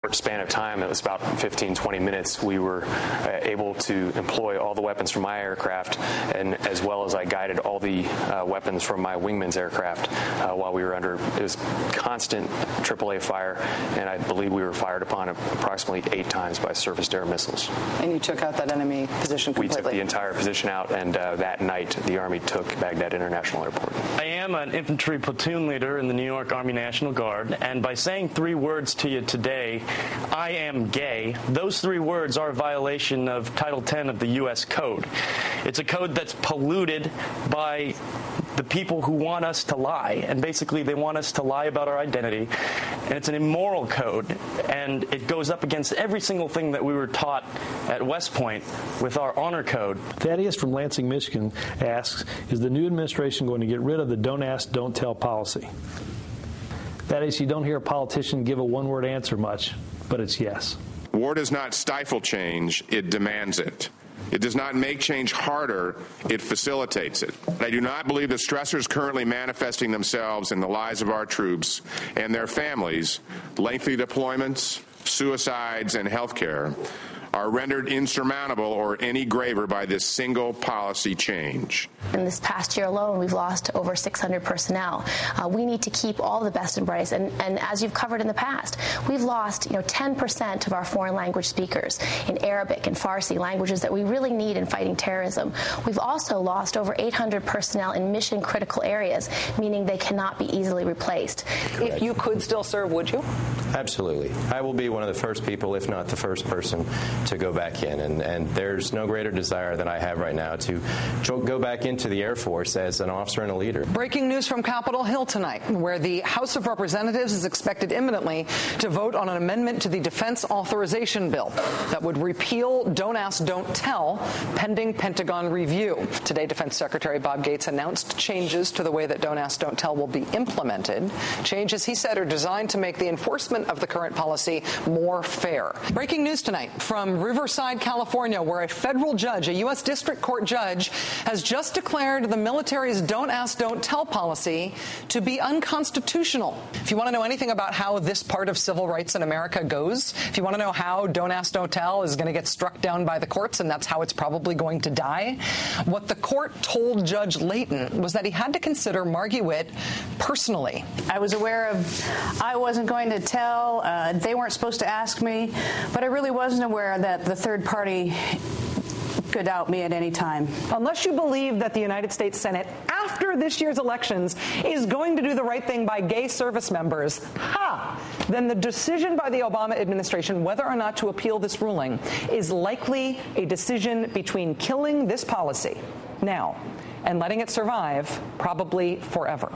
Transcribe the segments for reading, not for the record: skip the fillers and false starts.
short span of time, it was about 15, 20 minutes, we were able to employ all the weapons from my aircraft, and as well as I guided all the weapons from my wingman's aircraft while we were under, it was constant AAA fire, and I believe we were fired upon approximately 8 times by surface-to-air missiles. And you took out that enemy position completely? We took the entire position out, and that night the Army took Baghdad International Airport. I am an infantry platoon leader in the New York Army National Guard, and by saying 3 words to you today, I am gay, those 3 words are a violation of Title 10 of the U.S. Code. It's a code that's polluted by the people who want us to lie, and basically they want us to lie about our identity, and it's an immoral code, and it goes up against every single thing that we were taught at West Point with our honor code. Thaddeus from Lansing, Michigan asks, is the new administration going to get rid of the don't ask, don't tell policy? Thaddeus, you don't hear a politician give a one-word answer much, but it's yes. War does not stifle change, it demands it. It does not make change harder, it facilitates it. I do not believe the stressors currently manifesting themselves in the lives of our troops and their families, lengthy deployments, suicides, and health care, are rendered insurmountable or any graver by this single policy change. In this past year alone, we've lost over 600 personnel. We need to keep all the best and brightest. And as you've covered in the past, we've lost 10% of our foreign language speakers in Arabic and Farsi, languages that we really need in fighting terrorism. We've also lost over 800 personnel in mission critical areas, meaning they cannot be easily replaced. Correct. If you could still serve, would you? Absolutely. I will be one of the first people, if not the first person, to go back in. And there's no greater desire than I have right now to go back into the Air Force as an officer and a leader. Breaking news from Capitol Hill tonight, where the House of Representatives is expected imminently to vote on an amendment to the Defense Authorization Bill that would repeal Don't Ask, Don't Tell, pending Pentagon review. Today, Defense Secretary Bob Gates announced changes to the way that Don't Ask, Don't Tell will be implemented. Changes, he said, are designed to make the enforcement of the current policy more fair. Breaking news tonight from Riverside, California, where a federal judge, a U.S. District Court judge, has just declared the military's Don't Ask, Don't Tell policy to be unconstitutional. If you want to know anything about how this part of civil rights in America goes, if you want to know how Don't Ask, Don't Tell is going to get struck down by the courts, and that's how it's probably going to die, what the court told Judge Layton was that he had to consider Margie Witt personally. I was aware of I wasn't going to tell. They weren't supposed to ask me, but I really wasn't aware that the third party could out me at any time. Unless you believe that the United States Senate, after this year's elections, is going to do the right thing by gay service members, then the decision by the Obama administration whether or not to appeal this ruling is likely a decision between killing this policy now and letting it survive probably forever.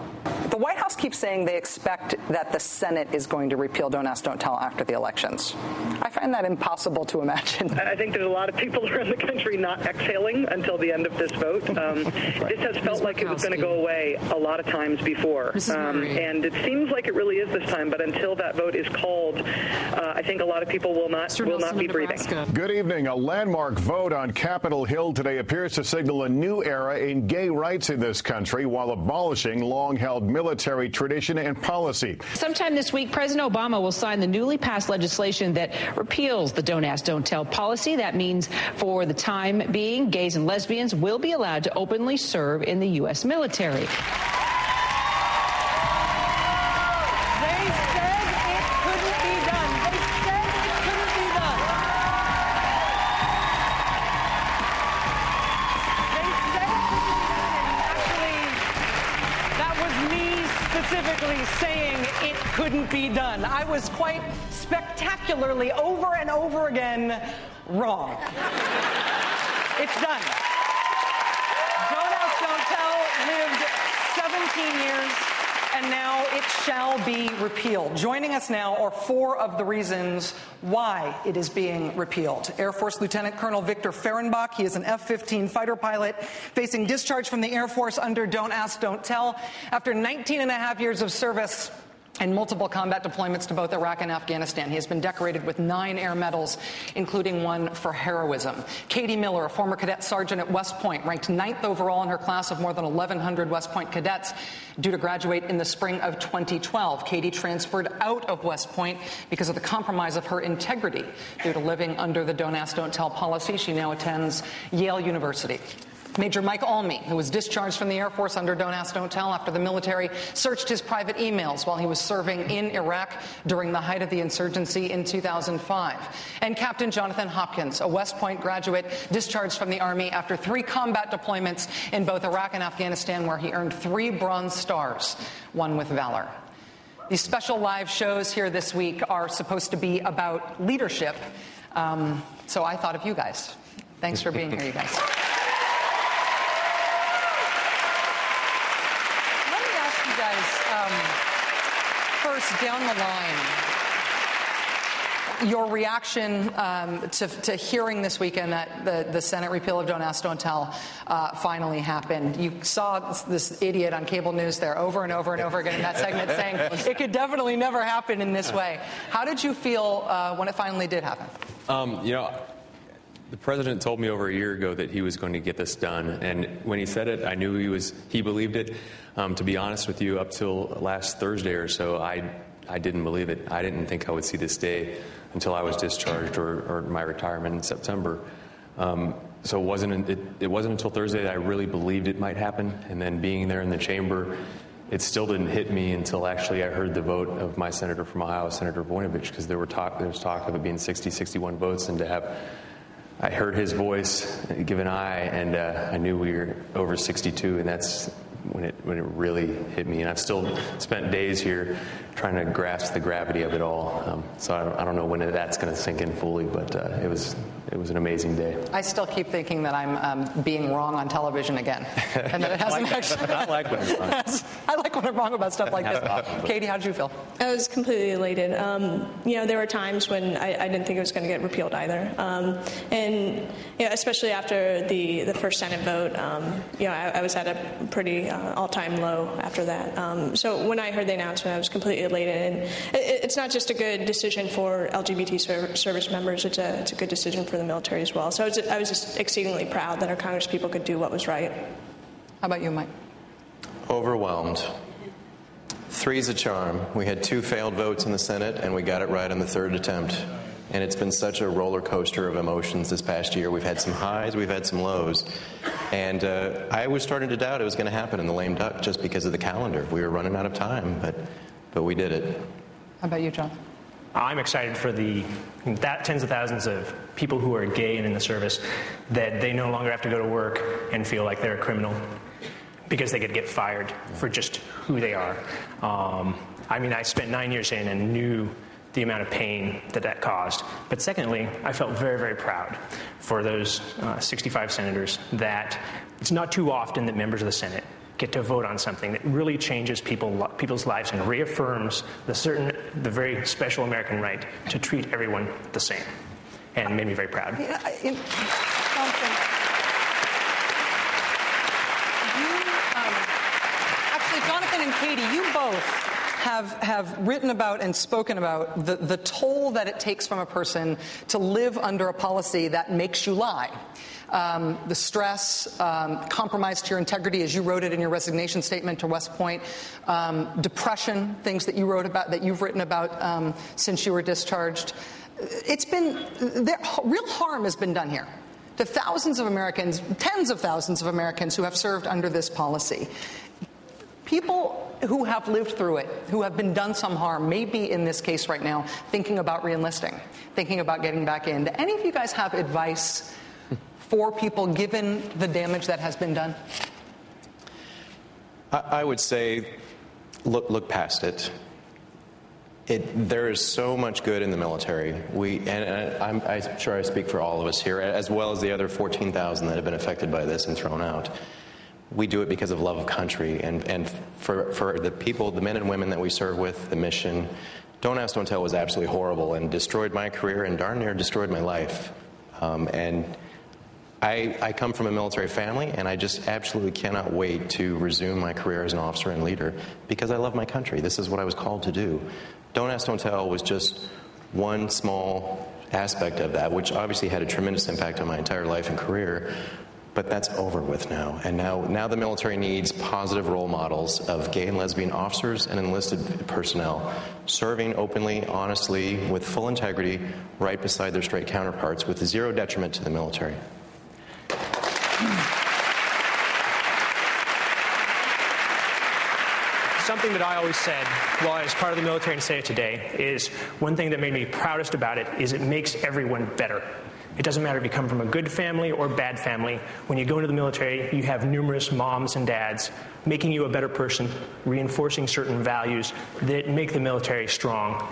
The White House keeps saying they expect that the Senate is going to repeal Don't Ask, Don't Tell after the elections. I find that impossible to imagine. I think there's a lot of people around the country not exhaling until the end of this vote. This has felt like it was going to go away a lot of times before. And it seems like it really is this time, but until that vote is called, I think a lot of people will not be breathing. Good evening. A landmark vote on Capitol Hill today appears to signal a new era in gay rights in this country while abolishing long-held military tradition and policy. Sometime this week, President Obama will sign the newly passed legislation that repeals the Don't Ask, Don't Tell policy. That means for the time being, gays and lesbians will be allowed to openly serve in the U.S. military. Saying it couldn't be done. I was quite spectacularly over and over again wrong. It's done. Don't Ask, Don't Tell lived 17 years, and now it shall be repealed. Joining us now are 4 of the reasons why it is being repealed. Air Force Lieutenant Colonel Victor Fehrenbach, he is an F-15 fighter pilot facing discharge from the Air Force under Don't Ask, Don't Tell. After 19 and a half years of service, and multiple combat deployments to both Iraq and Afghanistan. He has been decorated with 9 air medals, including one for heroism. Katie Miller, a former cadet sergeant at West Point, ranked 9th overall in her class of more than 1,100 West Point cadets, due to graduate in the spring of 2012. Katie transferred out of West Point because of the compromise of her integrity. Due to living under the Don't Ask, Don't Tell policy, she now attends Yale University. Major Mike Almy, who was discharged from the Air Force under Don't Ask, Don't Tell after the military searched his private emails while he was serving in Iraq during the height of the insurgency in 2005. And Captain Jonathan Hopkins, a West Point graduate discharged from the Army after 3 combat deployments in both Iraq and Afghanistan, where he earned 3 Bronze Stars, one with valor. These special live shows here this week are supposed to be about leadership, so I thought of you guys. Thanks for being here, you guys. First, down the line, your reaction to hearing this weekend that the Senate repeal of Don't Ask, Don't Tell finally happened. You saw this idiot on cable news there over and over and over again in that segment saying it could definitely never happen in this way. How did you feel when it finally did happen? The president told me over a year ago that he was going to get this done, and when he said it, I knew he believed it. To be honest with you, up till last Thursday or so, I didn't believe it. I didn't think I would see this day until I was discharged or my retirement in September. So it wasn't until Thursday that I really believed it might happen, and then being there in the chamber, it still didn't hit me until actually I heard the vote of my senator from Ohio, Senator Voinovich, because there was talk of it being 60, 61 votes, and to have I heard his voice, give an aye, and I knew we were over 62, and that's when it really hit me. And I've still spent days here trying to grasp the gravity of it all. So I don't know when that's going to sink in fully, but it was an amazing day. I still keep thinking that I'm being wrong on television again, and that it hasn't actually. I like when I'm wrong. I like when I'm wrong about stuff like this. Katie, how did you feel? I was completely elated. There were times when I didn't think it was going to get repealed either, and especially after the first Senate vote, I was at a pretty all-time low after that. So when I heard the announcement, I was completely elated. And it's not just a good decision for LGBT service members; it's a good decision for the military as well. So I was just exceedingly proud that our congresspeople could do what was right. How about you, Mike? Overwhelmed. 3's a charm. We had 2 failed votes in the Senate, and we got it right on the 3rd attempt. And it's been such a roller coaster of emotions this past year. We've had some highs, we've had some lows. And I was starting to doubt it was going to happen in the lame duck just because of the calendar. We were running out of time, but we did it. How about you, John? I'm excited for tens of thousands of people who are gay and in the service, that they no longer have to go to work and feel like they're a criminal because they could get fired for just who they are. I spent 9 years in and knew the amount of pain that caused. But secondly, I felt very, very proud for those 65 senators that it's not too often that members of the Senate get to vote on something that really changes people's lives and reaffirms the very special American right to treat everyone the same, and made me very proud. Jonathan and Katie, you both have written about and spoken about the toll that it takes from a person to live under a policy that makes you lie. The stress, compromise to your integrity, as you wrote it in your resignation statement to West Point, depression, things that you've written about since you were discharged. Real harm has been done here to thousands of Americans, tens of thousands of Americans who have served under this policy. People who have lived through it, who have been done some harm, may be in this case right now thinking about reenlisting, thinking about getting back in. Do any of you guys have advice for people given the damage that has been done? I would say look past it. There is so much good in the military. I'm sure I speak for all of us here, as well as the other 14,000 that have been affected by this and thrown out. We do it because of love of country, and for the people, the men and women that we serve with, the mission. Don't Ask, Don't Tell was absolutely horrible and destroyed my career and darn near destroyed my life. And I come from a military family, and I just absolutely cannot wait to resume my career as an officer and leader because I love my country. This is what I was called to do. Don't Ask, Don't Tell was just one small aspect of that, which obviously had a tremendous impact on my entire life and career. But that's over with now. And now the military needs positive role models of gay and lesbian officers and enlisted personnel serving openly, honestly, with full integrity, right beside their straight counterparts with zero detriment to the military. Something that I always said while I was part of the military and say it today is one thing that made me proudest about it is it makes everyone better. It doesn't matter if you come from a good family or bad family. When you go into the military, you have numerous moms and dads making you a better person, reinforcing certain values that make the military strong.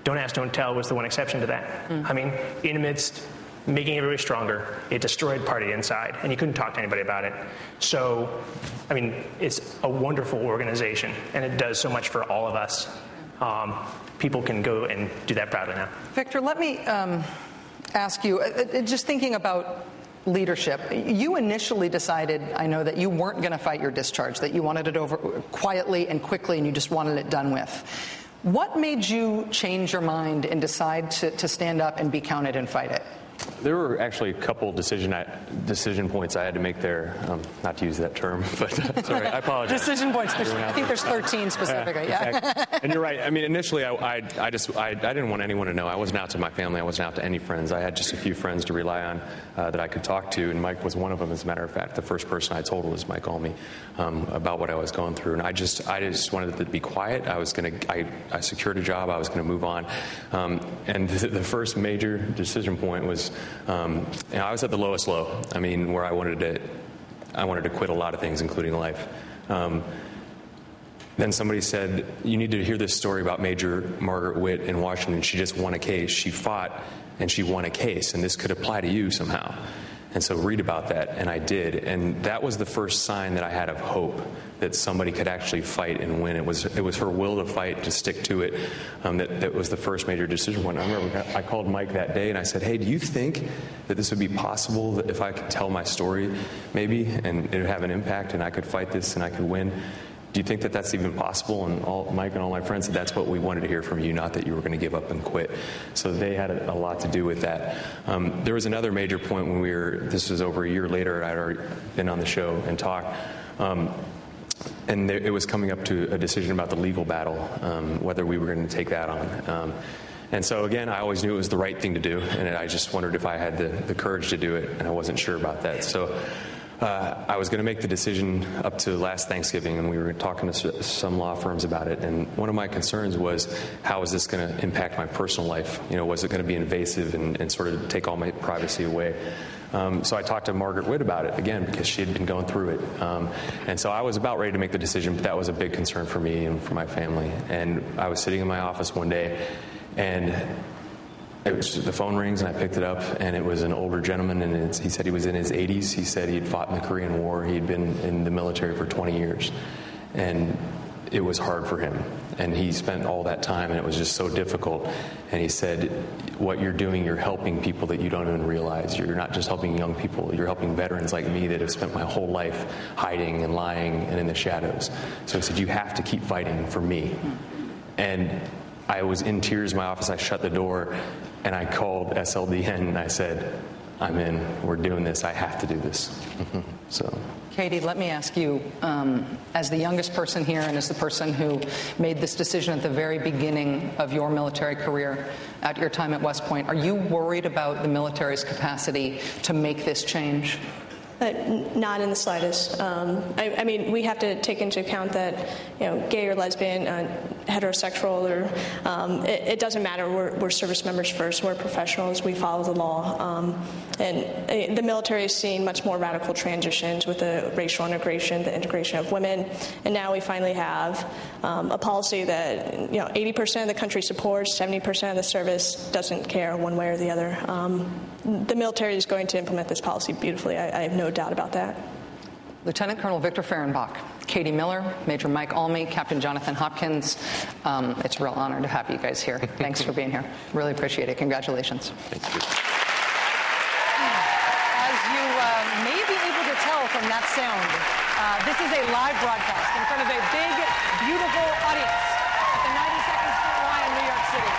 Don't Ask, Don't Tell was the one exception to that. I mean, in amidst making everybody stronger, it destroyed party inside, and you couldn't talk to anybody about it. So, I mean, it's a wonderful organization, and it does so much for all of us. People can go and do that proudly now. Victor, let me ask you, just thinking about leadership, you initially decided, I know, that you weren't going to fight your discharge, that you wanted it over quietly and quickly, and you just wanted it done with. What made you change your mind and decide to stand up and be counted and fight it? There were actually a couple decision points I had to make there. Not to use that term, but sorry, I apologize. Decision points. I think there's 13 specifically. Yeah. Exactly. And you're right. I mean, initially, I didn't want anyone to know. I wasn't out to my family. I wasn't out to any friends. I had just a few friends to rely on that I could talk to, and Mike was one of them. As a matter of fact, the first person I told was Mike Almy about what I was going through, and I just wanted to be quiet. I secured a job. I was going to move on, and the first major decision point was. I was at the lowest low. I mean, where I wanted to quit a lot of things, including life. Then somebody said, "You need to hear this story about Major Margaret Witt in Washington. She just won a case. She fought and she won a case, and this could apply to you somehow." And so read about that, and I did. And that was the first sign that I had of hope, that somebody could actually fight and win. It was her will to fight, to stick to it. That was the first major decision point. I remember I called Mike that day, and I said, "Hey, do you think that this would be possible, that if I could tell my story, maybe, and it would have an impact, and I could fight this, and I could win? Do you think that that's even possible?" And Mike and all my friends said, "That's what we wanted to hear from you, not that you were going to give up and quit." So they had a lot to do with that. There was another major point when this was over a year later, I'd already been on the show and talked. And it was coming up to a decision about the legal battle, whether we were going to take that on. And so, again, I always knew it was the right thing to do, and I just wondered if I had the courage to do it, and I wasn't sure about that. So I was going to make the decision up to last Thanksgiving, and we were talking to some law firms about it. And one of my concerns was, how is this going to impact my personal life? Was it going to be invasive and sort of take all my privacy away? So I talked to Margaret Witt about it, again, because she had been going through it. And so I was about ready to make the decision, but that was a big concern for me and for my family. And I was sitting in my office one day, and the phone rings, and I picked it up, and it was an older gentleman, and he said he was in his 80s. He said he had fought in the Korean War. He had been in the military for 20 years, and it was hard for him. And he spent all that time, and it was just so difficult. And he said, "What you're doing, you're helping people that you don't even realize. You're not just helping young people. You're helping veterans like me that have spent my whole life hiding and lying and in the shadows." So he said, "You have to keep fighting for me." And I was in tears in my office. I shut the door, and I called SLDN, and I said, "I'm in. We're doing this. I have to do this." So, Katie, let me ask you, as the youngest person here and as the person who made this decision at the very beginning of your military career, at your time at West Point, are you worried about the military's capacity to make this change? Not in the slightest. I mean, we have to take into account that, gay or lesbian, heterosexual, or it doesn't matter. We're service members first. We're professionals. We follow the law. And the military has seen much more radical transitions with the racial integration, the integration of women, and now we finally have a policy that 80% of the country supports, 70% of the service doesn't care one way or the other. The military is going to implement this policy beautifully. I have no doubt about that. Lieutenant Colonel Victor Fehrenbach, Katie Miller, Major Mike Almy, Captain Jonathan Hopkins. It's a real honor to have you guys here. Thanks for being here. Really appreciate it. Congratulations. Thank you. As you tell from that sound. This is a live broadcast in front of a big, beautiful audience at the 92nd Street Y in New York City.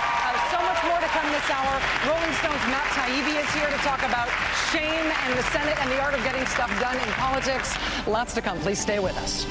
So much more to come this hour. Rolling Stone's Matt Taibbi is here to talk about shame and the Senate and the art of getting stuff done in politics. Lots to come. Please stay with us.